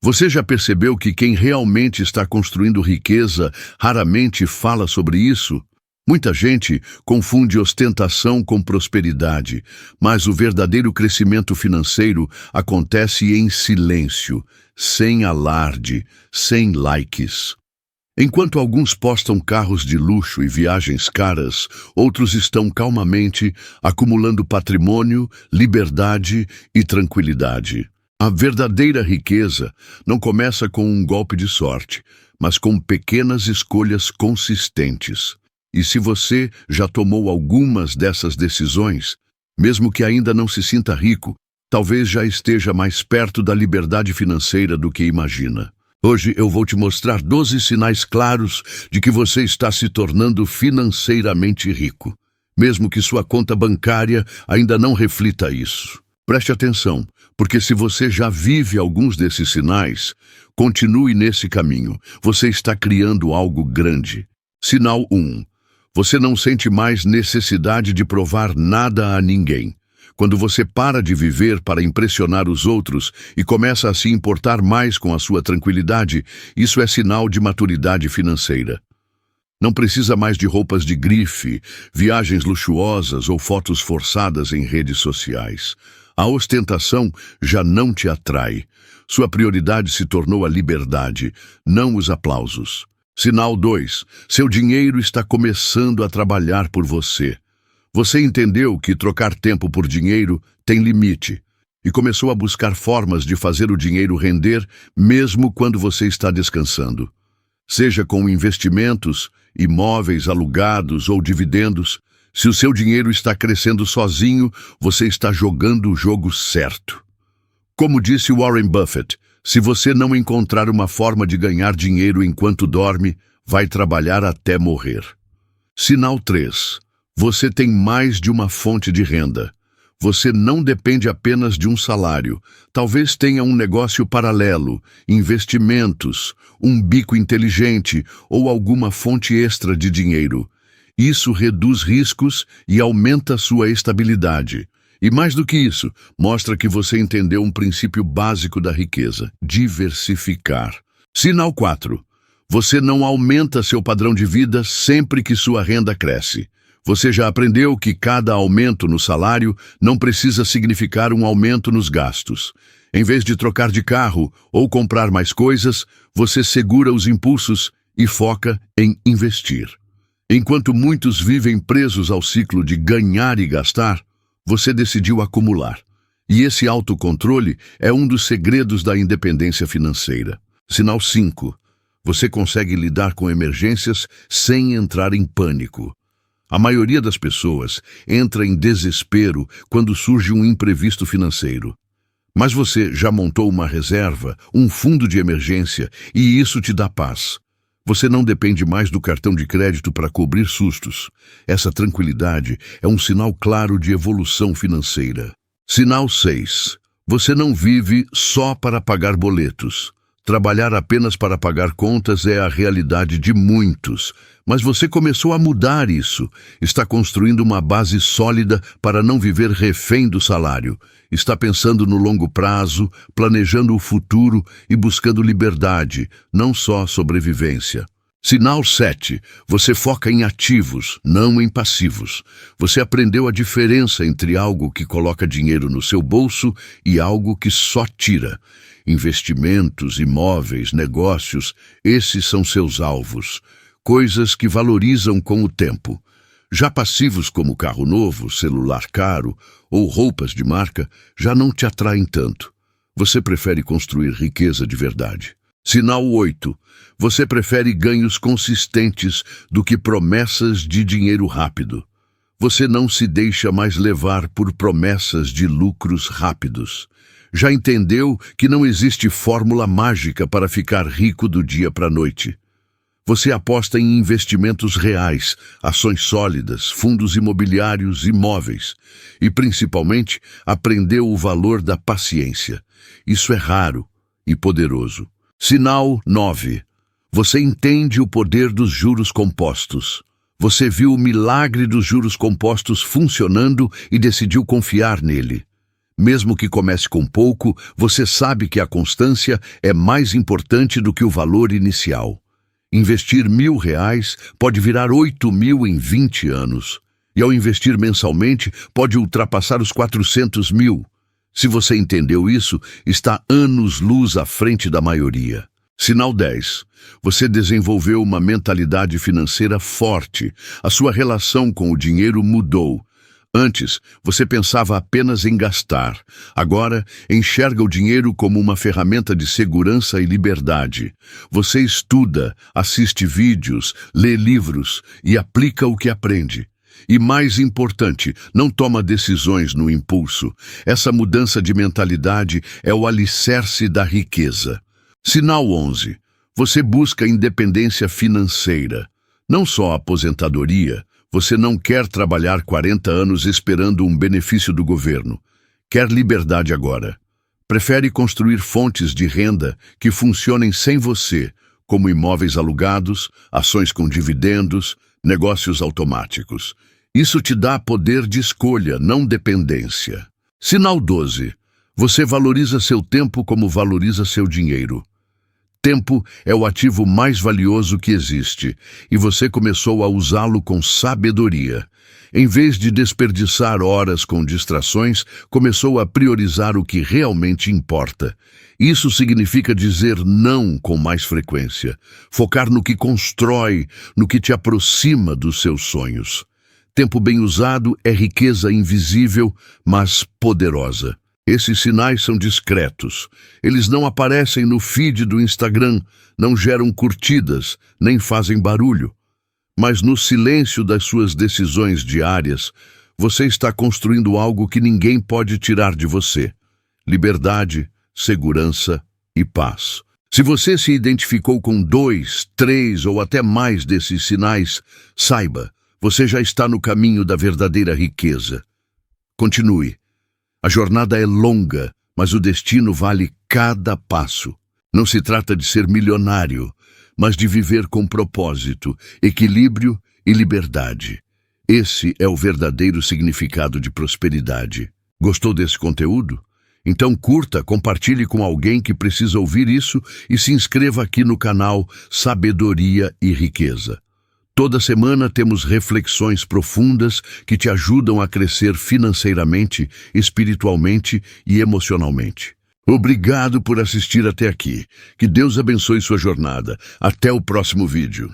Você já percebeu que quem realmente está construindo riqueza raramente fala sobre isso? Muita gente confunde ostentação com prosperidade, mas o verdadeiro crescimento financeiro acontece em silêncio, sem alarde, sem likes. Enquanto alguns postam carros de luxo e viagens caras, outros estão calmamente acumulando patrimônio, liberdade e tranquilidade. A verdadeira riqueza não começa com um golpe de sorte, mas com pequenas escolhas consistentes. E se você já tomou algumas dessas decisões, mesmo que ainda não se sinta rico, talvez já esteja mais perto da liberdade financeira do que imagina. Hoje eu vou te mostrar 12 sinais claros de que você está se tornando financeiramente rico, mesmo que sua conta bancária ainda não reflita isso. Preste atenção, porque se você já vive alguns desses sinais, continue nesse caminho. Você está criando algo grande. Sinal 1. Você não sente mais necessidade de provar nada a ninguém. Quando você para de viver para impressionar os outros e começa a se importar mais com a sua tranquilidade, isso é sinal de maturidade financeira. Não precisa mais de roupas de grife, viagens luxuosas ou fotos forçadas em redes sociais. A ostentação já não te atrai. Sua prioridade se tornou a liberdade, não os aplausos. Sinal 2. Seu dinheiro está começando a trabalhar por você. Você entendeu que trocar tempo por dinheiro tem limite e começou a buscar formas de fazer o dinheiro render mesmo quando você está descansando. Seja com investimentos, imóveis alugados ou dividendos, se o seu dinheiro está crescendo sozinho, você está jogando o jogo certo. Como disse Warren Buffett, se você não encontrar uma forma de ganhar dinheiro enquanto dorme, vai trabalhar até morrer. Sinal 3. Você tem mais de uma fonte de renda. Você não depende apenas de um salário. Talvez tenha um negócio paralelo, investimentos, um bico inteligente ou alguma fonte extra de dinheiro. Isso reduz riscos e aumenta sua estabilidade. E mais do que isso, mostra que você entendeu um princípio básico da riqueza: diversificar. Sinal 4. Você não aumenta seu padrão de vida sempre que sua renda cresce. Você já aprendeu que cada aumento no salário não precisa significar um aumento nos gastos. Em vez de trocar de carro ou comprar mais coisas, você segura os impulsos e foca em investir. Enquanto muitos vivem presos ao ciclo de ganhar e gastar, você decidiu acumular. E esse autocontrole é um dos segredos da independência financeira. Sinal 5. Você consegue lidar com emergências sem entrar em pânico. A maioria das pessoas entra em desespero quando surge um imprevisto financeiro. Mas você já montou uma reserva, um fundo de emergência, e isso te dá paz. Você não depende mais do cartão de crédito para cobrir sustos. Essa tranquilidade é um sinal claro de evolução financeira. Sinal 6. Você não vive só para pagar boletos. Trabalhar apenas para pagar contas é a realidade de muitos, mas você começou a mudar isso. Está construindo uma base sólida para não viver refém do salário. Está pensando no longo prazo, planejando o futuro e buscando liberdade, não só sobrevivência. Sinal 7. Você foca em ativos, não em passivos. Você aprendeu a diferença entre algo que coloca dinheiro no seu bolso e algo que só tira. Investimentos, imóveis, negócios, esses são seus alvos. Coisas que valorizam com o tempo. Já passivos como carro novo, celular caro ou roupas de marca já não te atraem tanto. Você prefere construir riqueza de verdade. Sinal 8. Você prefere ganhos consistentes do que promessas de dinheiro rápido. Você não se deixa mais levar por promessas de lucros rápidos. Já entendeu que não existe fórmula mágica para ficar rico do dia para a noite. Você aposta em investimentos reais, ações sólidas, fundos imobiliários, imóveis e, principalmente, aprendeu o valor da paciência. Isso é raro e poderoso. Sinal 9. Você entende o poder dos juros compostos. Você viu o milagre dos juros compostos funcionando e decidiu confiar nele. Mesmo que comece com pouco, você sabe que a constância é mais importante do que o valor inicial. Investir R$ 1.000 pode virar 8.000 em 20 anos. E ao investir mensalmente, pode ultrapassar os 400 mil. Se você entendeu isso, está anos-luz à frente da maioria. Sinal 10. Você desenvolveu uma mentalidade financeira forte. A sua relação com o dinheiro mudou. Antes, você pensava apenas em gastar. Agora, enxerga o dinheiro como uma ferramenta de segurança e liberdade. Você estuda, assiste vídeos, lê livros e aplica o que aprende. E mais importante, não toma decisões no impulso. Essa mudança de mentalidade é o alicerce da riqueza. Sinal 11. Você busca independência financeira. Não só aposentadoria. Você não quer trabalhar 40 anos esperando um benefício do governo. Quer liberdade agora. Prefere construir fontes de renda que funcionem sem você, como imóveis alugados, ações com dividendos, negócios automáticos. Isso te dá poder de escolha, não dependência. Sinal 12. Você valoriza seu tempo como valoriza seu dinheiro. Tempo é o ativo mais valioso que existe, e você começou a usá-lo com sabedoria. Em vez de desperdiçar horas com distrações, começou a priorizar o que realmente importa. Isso significa dizer não com mais frequência, focar no que constrói, no que te aproxima dos seus sonhos. Tempo bem usado é riqueza invisível, mas poderosa. Esses sinais são discretos. Eles não aparecem no feed do Instagram, não geram curtidas, nem fazem barulho. Mas no silêncio das suas decisões diárias, você está construindo algo que ninguém pode tirar de você: liberdade, segurança e paz. Se você se identificou com 2, 3 ou até mais desses sinais, saiba, você já está no caminho da verdadeira riqueza. Continue. A jornada é longa, mas o destino vale cada passo. Não se trata de ser milionário, mas de viver com propósito, equilíbrio e liberdade. Esse é o verdadeiro significado de prosperidade. Gostou desse conteúdo? Então curta, compartilhe com alguém que precisa ouvir isso e se inscreva aqui no canal Sabedoria e Riqueza. Toda semana temos reflexões profundas que te ajudam a crescer financeiramente, espiritualmente e emocionalmente. Obrigado por assistir até aqui. Que Deus abençoe sua jornada. Até o próximo vídeo.